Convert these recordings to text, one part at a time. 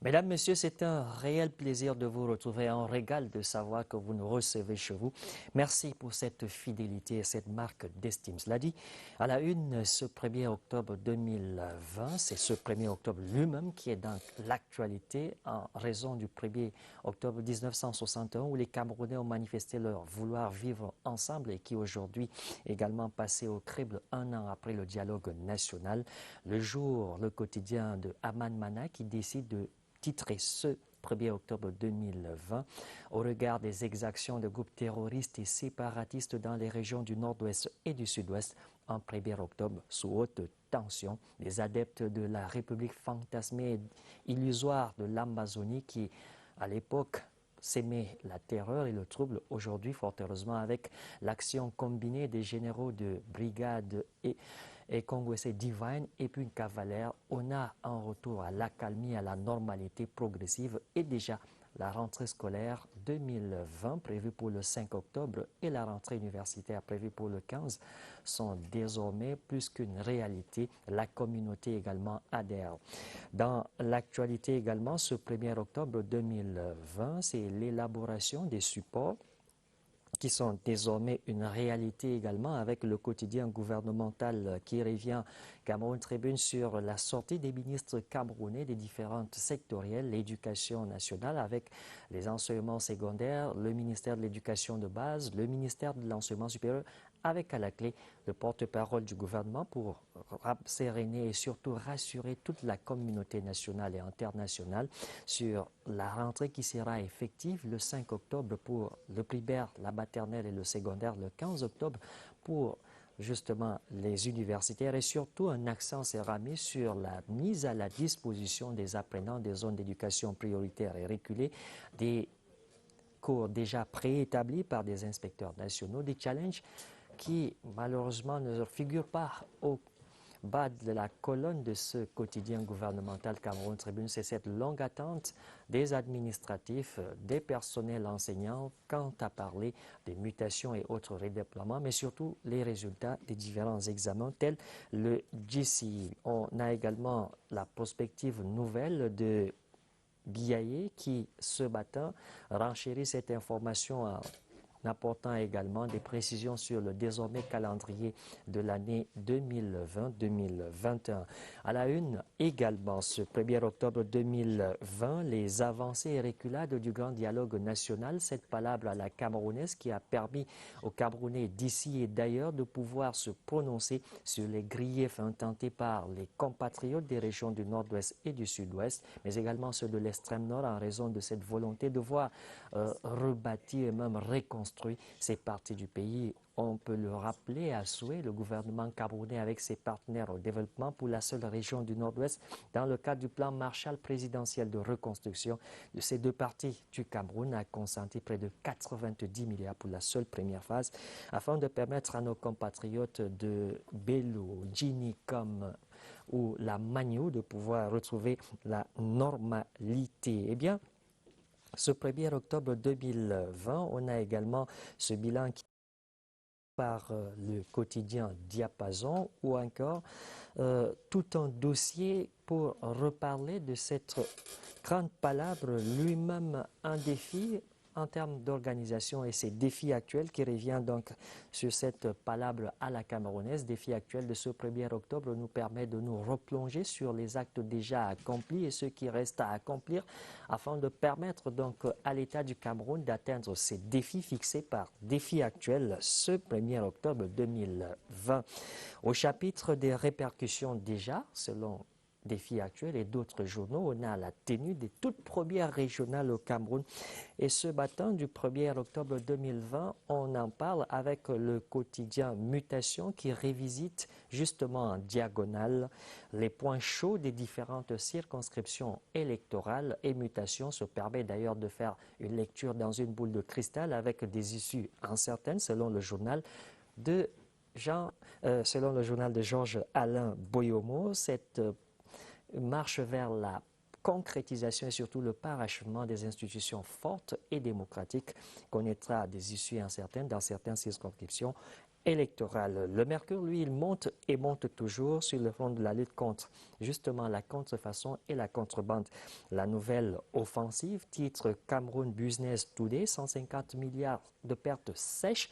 Mesdames, Messieurs, c'est un réel plaisir de vous retrouver, un régal de savoir que vous nous recevez chez vous. Merci pour cette fidélité et cette marque d'estime. Cela dit, à la une, ce 1er octobre 2020, c'est ce 1er octobre lui-même qui est dans l'actualité en raison du 1er octobre 1961 où les Camerounais ont manifesté leur vouloir vivre ensemble et qui aujourd'hui également passé au crible un an après le dialogue national. Le jour, le quotidien de Aman Mana qui décide de titrer ce 1er octobre 2020 au regard des exactions de groupes terroristes et séparatistes dans les régions du nord-ouest et du sud-ouest en 1er octobre sous haute tension. Les adeptes de la République fantasmée et illusoire de l'Amazonie qui, à l'époque, s'aimer la terreur et le trouble aujourd'hui, fort heureusement, avec l'action combinée des généraux de brigade et Congolais Divine et puis une cavalaire, on a un retour à l'accalmie, à la normalité progressive et déjà la rentrée scolaire 2020 prévue pour le 5 octobre et la rentrée universitaire prévue pour le 15 sont désormais plus qu'une réalité. La communauté également adhère. Dans l'actualité également, ce 1er octobre 2020, c'est l'élaboration des supports qui sont désormais une réalité également avec le quotidien gouvernemental qui revient Cameroun Tribune sur la sortie des ministres camerounais des différentes sectorielles, l'éducation nationale avec les enseignements secondaires, le ministère de l'éducation de base, le ministère de l'enseignement supérieur avec à la clé le porte-parole du gouvernement pour séréner et surtout rassurer toute la communauté nationale et internationale sur la rentrée qui sera effective le 5 octobre pour le primaire, la maternelle et le secondaire, le 15 octobre pour justement les universitaires et surtout un accent sera mis sur la mise à la disposition des apprenants des zones d'éducation prioritaire et reculée, des cours déjà préétablis par des inspecteurs nationaux, des challenges qui malheureusement ne figurent pas au bas de la colonne de ce quotidien gouvernemental Cameroun Tribune, c'est cette longue attente des administratifs, des personnels enseignants quant à parler des mutations et autres redéploiements, mais surtout les résultats des différents examens tels le GCE. On a également la prospective nouvelle de Guiaillé qui, ce matin, renchérit cette information en apportant également des précisions sur le désormais calendrier de l'année 2020-2021. À la une, également, ce 1er octobre 2020, les avancées et reculades du grand dialogue national, cette palabre à la camerounaise qui a permis aux Camerounais d'ici et d'ailleurs de pouvoir se prononcer sur les griefs intentés par les compatriotes des régions du nord-ouest et du sud-ouest, mais également ceux de l'extrême nord en raison de cette volonté de voir rebâti et même reconstruit ces parties du pays. On peut le rappeler à souhait, le gouvernement camerounais avec ses partenaires au développement pour la seule région du nord-ouest dans le cadre du plan Marshall présidentiel de reconstruction de ces deux parties du Cameroun a consenti près de 90 milliards pour la seule première phase afin de permettre à nos compatriotes de Bello, Djini comme ou la Magno de pouvoir retrouver la normalité. Eh bien, ce 1er octobre 2020, on a également ce bilan qui par le quotidien Diapason ou encore tout un dossier pour reparler de cette grande palabre, lui-même un défi en termes d'organisation et ces défis actuels qui revient donc sur cette palabre à la camerounaise. Défi actuel de ce 1er octobre nous permet de nous replonger sur les actes déjà accomplis et ceux qui restent à accomplir afin de permettre donc à l'État du Cameroun d'atteindre ces défis fixés par défi actuel ce 1er octobre 2020. Au chapitre des répercussions déjà, selon Défi actuel et d'autres journaux, on a la tenue des toutes premières régionales au Cameroun. Et ce matin, du 1er octobre 2020, on en parle avec le quotidien Mutation qui revisite justement en diagonale les points chauds des différentes circonscriptions électorales. Et Mutation se permet d'ailleurs de faire une lecture dans une boule de cristal avec des issues incertaines selon le journal de Georges Alain Boyomo. Cette marche vers la concrétisation et surtout le parachèvement des institutions fortes et démocratiques connaîtra des issues incertaines dans certaines circonscriptions électorales. Le Mercure, lui, il monte et monte toujours sur le front de la lutte contre justement la contrefaçon et la contrebande. La nouvelle offensive, titre Cameroun Business Today, 150 milliards de pertes sèches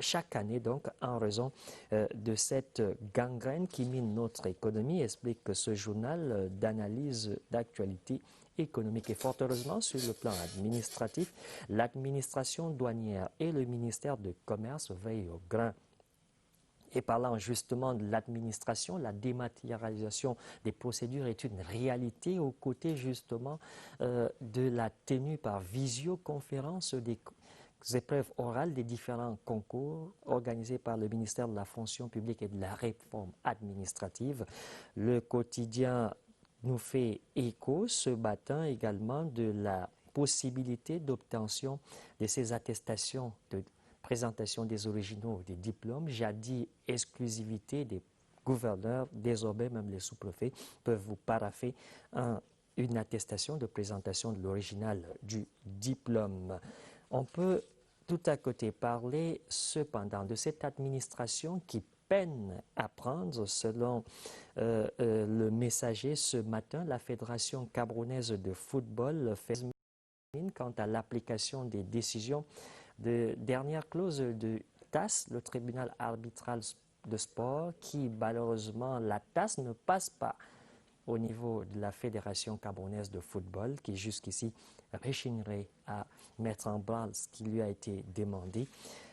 chaque année donc en raison de cette gangrène qui mine notre économie, explique ce journal d'analyse d'actualité économique. Et fort heureusement, sur le plan administratif, l'administration douanière et le ministère du Commerce veillent au grain. Et parlant justement de l'administration, la dématérialisation des procédures est une réalité aux côtés justement de la tenue par visioconférence des épreuves orales des différents concours organisés par le ministère de la Fonction publique et de la Réforme administrative. Le quotidien nous fait écho ce matin également de la possibilité d'obtention de ces attestations de présentation des originaux des diplômes, jadis exclusivité des gouverneurs, désormais même les sous-préfets peuvent vous paraffer une attestation de présentation de l'original du diplôme. On peut tout à côté parler cependant de cette administration qui peine à prendre, selon le Messager ce matin, la Fédération camerounaise de football fait quant à l'application des décisions de dernière clause de TAS, le tribunal arbitral de sport, qui malheureusement, la TAS ne passe pas au niveau de la Fédération camerounaise de football, qui jusqu'ici rechignerait à mettre en branle ce qui lui a été demandé.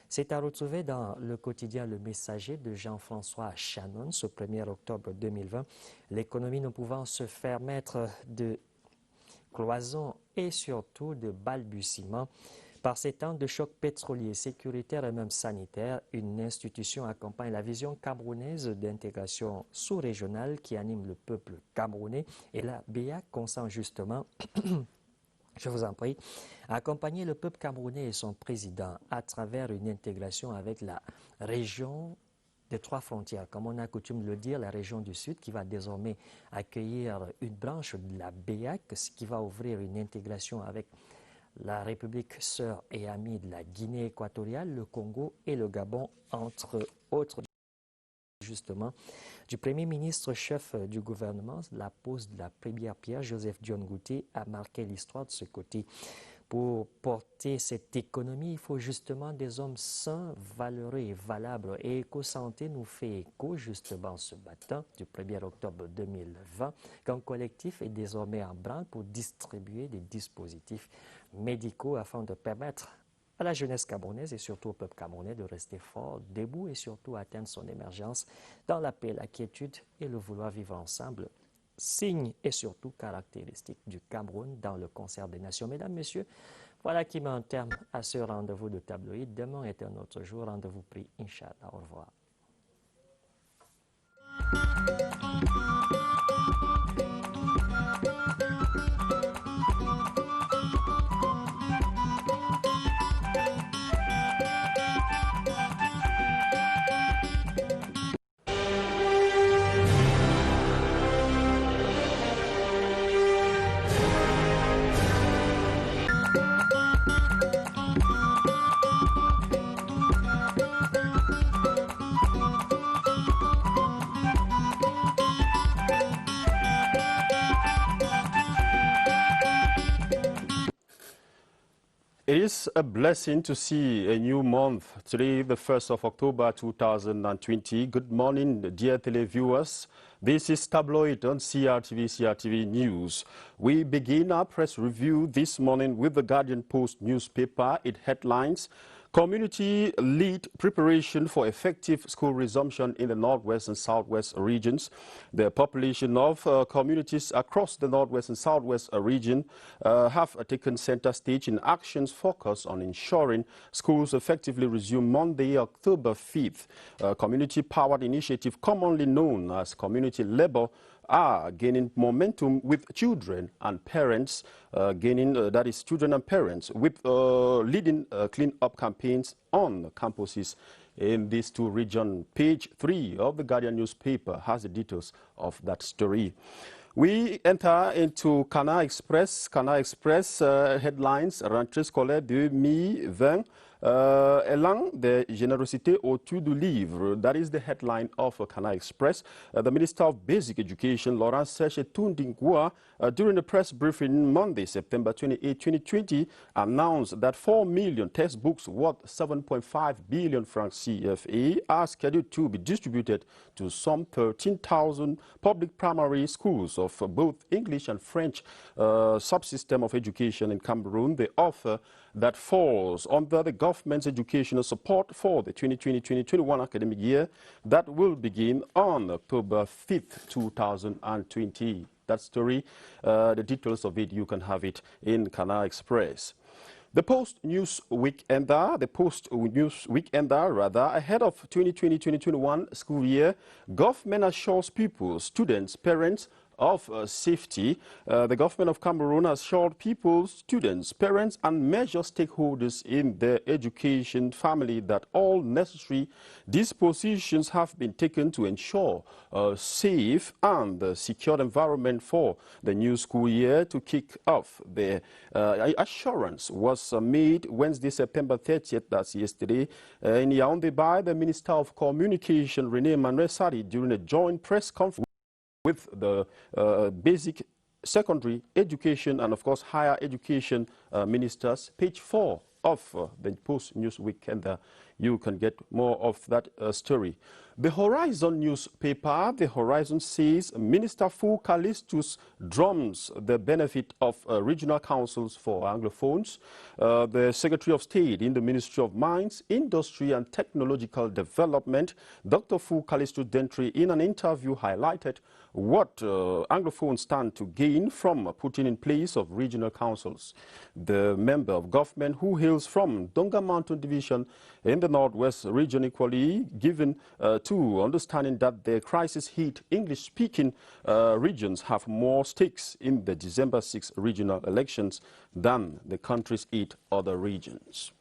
C'est à retrouver dans le quotidien Le Messager de Jean-François Chanon, ce 1er octobre 2020. L'économie ne pouvant se faire mettre de cloisons et surtout de balbutiements. Par ces temps de choc pétrolier, sécuritaire et même sanitaire, une institution accompagne la vision camerounaise d'intégration sous-régionale qui anime le peuple camerounais. Et la BEAC consent justement, je vous en prie, à accompagner le peuple camerounais et son président à travers une intégration avec la région des trois frontières, comme on a coutume de le dire, la région du Sud qui va désormais accueillir une branche de la BEAC, ce qui va ouvrir une intégration avec la République sœur et amie de la Guinée équatoriale, le Congo et le Gabon, entre autres. Justement, du Premier ministre chef du gouvernement, la pose de la première pierre, Joseph Dione Ngouté, a marqué l'histoire de ce côté. Pour porter cette économie, il faut justement des hommes sains, valeureux et valables. Et EcoSanté nous fait écho justement ce matin, du 1er octobre 2020, qu'un collectif est désormais en branle pour distribuer des dispositifs médicaux afin de permettre à la jeunesse camerounaise et surtout au peuple camerounais de rester fort, debout et surtout atteindre son émergence dans la paix, la quiétude et le vouloir vivre ensemble. Signe et surtout caractéristique du Cameroun dans le concert des nations. Mesdames, Messieurs, voilà qui met un terme à ce rendez-vous de tabloïd. Demain est un autre jour. Rendez-vous pris, Inch'Allah. Au revoir. It is a blessing to see a new month. Today, the 1st of October 2020. Good morning, dear televiewers. This is Tabloid on CRTV News. We begin our press review this morning with the Guardian Post newspaper. It headlines: Community lead preparation for effective school resumption in the Northwest and Southwest regions. The population of communities across the Northwest and Southwest region have taken center stage in actions focused on ensuring schools effectively resume Monday, October 5th. Community-powered initiative, commonly known as community labor, are gaining momentum with children and parents, that is children and parents, with leading clean-up campaigns on campuses in these two regions. Page 3 of the Guardian newspaper has the details of that story. We enter into Canal Express. Canal Express headlines, rentrée scolaire 2020. Élan de générosité autour du livre. That is the headline of Canal Express. The Minister of Basic Education, Laurent Seche Tundingwa, during a press briefing Monday, September 28, 2020, announced that 4 million textbooks worth 7.5 billion francs CFA are scheduled to be distributed to some 13,000 public primary schools of both English and French subsystem of education in Cameroon. The offer that falls under the government's educational support for the 2020-2021 academic year that will begin on October 5th, 2020. That story, the details of it, you can have it in Canal Express. The Post-News Weekender, ahead of 2020-2021 school year, government assures pupils, students, parents of safety. The government of Cameroon has assured people, students, parents and major stakeholders in their education family that all necessary dispositions have been taken to ensure a safe and secure environment for the new school year to kick off. The assurance was made Wednesday, September 30th, that's yesterday, in Yaoundé by the Minister of Communication, René Emmanuel Sarr, during a joint press conference with the basic, secondary education and, of course, higher education ministers. Page 4 of the Post-News Weekender. You can get more of that story. The Horizon newspaper, The Horizon says Minister Fu Callistus drums the benefit of regional councils for Anglophones. The Secretary of State in the Ministry of Mines, Industry and Technological Development, Dr. Fu Callistus Dentry, in an interview highlighted what Anglophones stand to gain from putting in place of regional councils. The member of government, who hails from Donga Mountain Division in the Northwest region, equally given to understanding that the crisis-hit English-speaking regions have more stakes in the December 6 regional elections than the country's 8 other regions.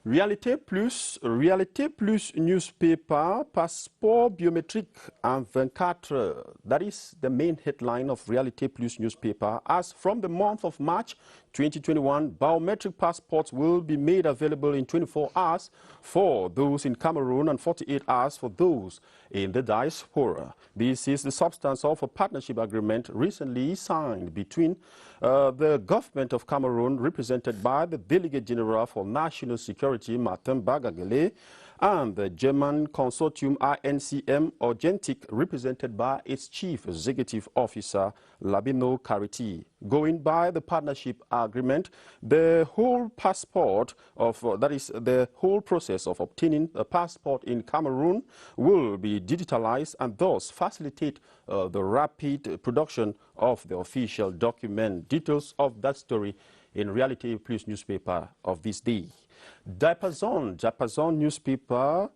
Réalité Plus newspaper, Passeport biometrique en 24 heures. That is the main headline of Réalité Plus newspaper. As from the month of March 2021, biometric passports will be made available in 24 hours for those in Cameroon and 48 hours for those in the diaspora. This is the substance of a partnership agreement recently signed between the government of Cameroon, represented by the Delegate General for National Security, Martin Bagagele, and the German consortium INCM Argentic, represented by its Chief Executive Officer, Labino Cariti. Going by the partnership agreement, the whole passport that is the whole process of obtaining a passport in Cameroon will be digitalized and thus facilitate the rapid production of the official document. Details of that story in Réalité Plus newspaper of this day. Diapason newspaper,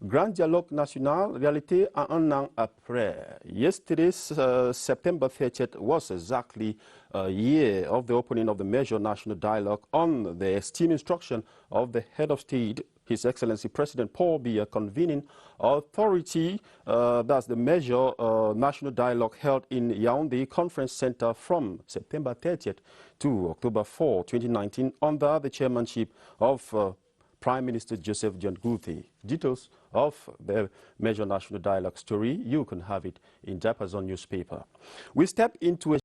Grand Dialogue National, Réalité à un an après. Yesterday's September 30th was exactly a year of the opening of the major national dialogue on the esteemed instruction of the head of state, His Excellency President Paul Biya, convening authority. That's the major national dialogue held in Yaoundé Conference Center from September 30th to October 4, 2019, under the chairmanship of Prime Minister Joseph John Gouté. Details of the major national dialogue story, you can have it in Diapason newspaper. We step into a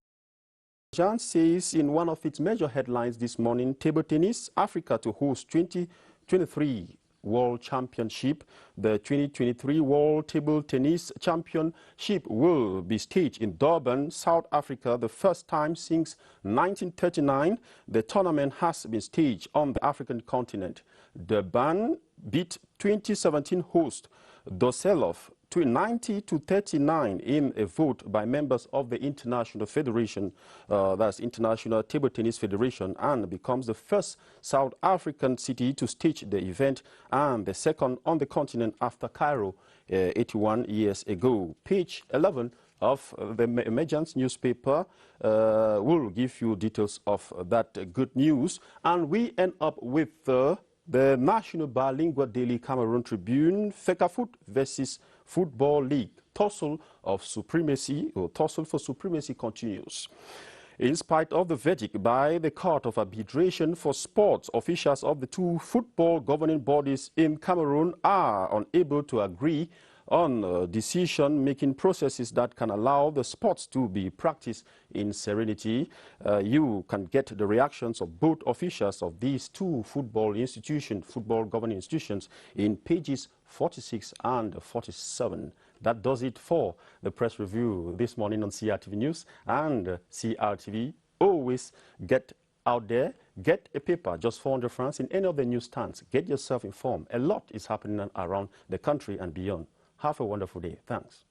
Jean says in one of its major headlines this morning, table tennis, Africa to host 2023 World Championship. The 2023 World Table Tennis Championship will be staged in Durban, South Africa, the first time since 1939. The tournament has been staged on the African continent. Durban beat 2017 host Doselov to 90-39 in a vote by members of the International Federation, that's International Table Tennis Federation, and becomes the first South African city to stage the event and the second on the continent after Cairo 81 years ago. Page 11 of the Emergence newspaper will give you details of that good news. And we end up with the National Bilingual Daily Cameroon Tribune, Fecafoot versus Football League. tussle of supremacy, or tussle for supremacy continues. In spite of the verdict by the Court of Arbitration for Sports, officials of the two football governing bodies in Cameroon are unable to agree on decision-making processes that can allow the sports to be practiced in serenity. You can get the reactions of both officials of these two football governing institutions, in pages 46 and 47. That does it for the press review this morning on CRTV News and CRTV. Always get out there, get a paper, just 400 francs in any of the newsstands. Get yourself informed. A lot is happening around the country and beyond. Have a wonderful day. Thanks.